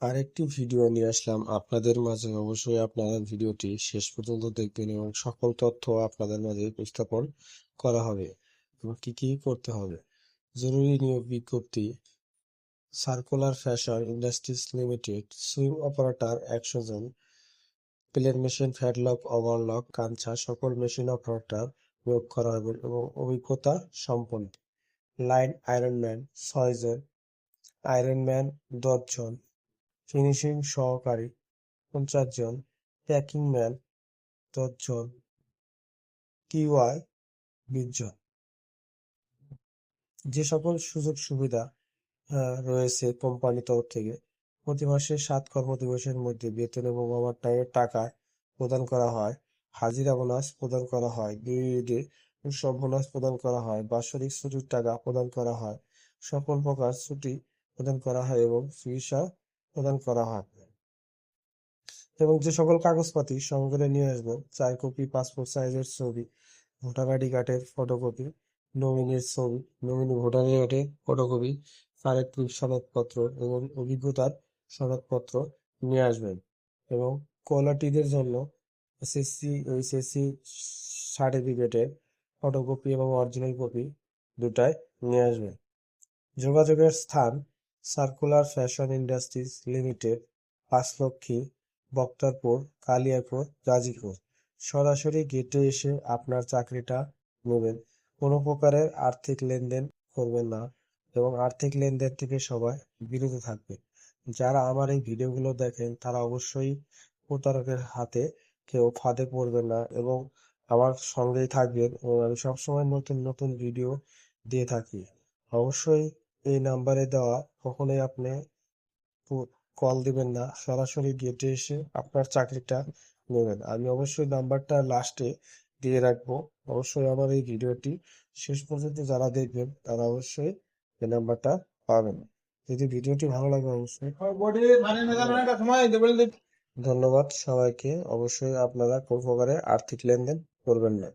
আরেকটি ভিডিও নিয়ে আসলাম আপনাদের মাঝে। অবশ্যই আপনারা ভিডিওটি শেষ পর্যন্ত দেখবেন এবং সকল তথ্য আপনাদের মাঝে উপস্থাপন করা হবে এবং কি কি করতে হবে। জরুরি নিয়োগ বিজ্ঞপ্তি। Circular fashion industries limited, swing operator 100 জন, প্লেন মেশিন, ফ্যাডলক, ওভারলক, কাঞ্চা সকল মেশিন অপারেটর নিয়োগ করা হবে এবং অভিজ্ঞতা সম্পন্ন। লাইন আয়রনম্যান 6 জন, আয়রনম্যান 10 জন, ফিনিশিং সহকারী 50 জন, প্যাকিং ম্যান 10 জন, কিউআই 20 জন। যে সকল সুযোগ সুবিধা রয়েছে কোম্পানি তরফ থেকে, প্রতি মাসে 7 কর্মদিবসের মধ্যে বেতন এবং ওভারটাইমের টাকা প্রদান করা হয়। হাজিরা বোনাস প্রদান করা হয়, ডিএডি উৎসব বোনাস প্রদান করা হয়, বাৎসরিক ছুটির টাকা প্রদান করা হয়, সকল প্রকার ছুটি প্রদান করা হয় এবং চিকিৎসা প্রদান করা হয়। এবং যে সকল কাগজপাতি সঙ্গে করে নিয়ে আসবেন: 4 কপি পাসপোর্ট সাইজের ছবি, ভোটার আইডি কার্ডের ফটোকপি, নমিনির ছবি, নমিনি ভোটার কার্ডের ফটোকপি, চারিত্রিক সনদপত্র এবং অভিজ্ঞতার সনদপত্র নিয়ে আসবেন। এবং কোয়ালিটিদের জন্য এসএসসি এইচএসসি সার্টিফিকেটের ফটোকপি এবং অরিজিনাল কপি দুটাই নিয়ে আসবেন। যোগাযোগের স্থান: সার্কুলার ফ্যাশন ইন্ডাস্ট্রিজ লিমিটেড, 5লক্ষী, বক্তারপুর, কালিয়াকৈর, গাজীপুর। সরাসরি গেটে এসে আপনার চাকরিটা নেবেন। কোনো প্রকারের আর্থিক লেনদেন করবেন না এবং আর্থিক লেনদেন থেকে সবাই বিরত থাকবেন। যারা আমার এই ভিডিওগুলো দেখেন তারা অবশ্যই প্রতারকের হাতে কেউ ফাঁদে পড়বেন না এবং আমার সঙ্গেই থাকবেন এবং আমি সবসময় নতুন নতুন ভিডিও দিয়ে থাকি। অবশ্যই এই নাম্বারে দেওয়া কখনোই আপনি কল দিবেন না, সরাসরি গেটে এসে আপনার চাকরিটা নেবেন। আমি অবশ্যই নাম্বারটা লাস্টে দিয়ে রাখবো। অবশ্যই আমার এই ভিডিওটি শেষ পর্যন্ত যারা দেখবেন তারা অবশ্যই এই নাম্বারটা পাবেন। যদি ভিডিওটি ভালো লাগে অবশ্যই ধন্যবাদ সবাইকে। অবশ্যই আপনারা কোনো প্রকারে আর্থিক লেনদেন করবেন না।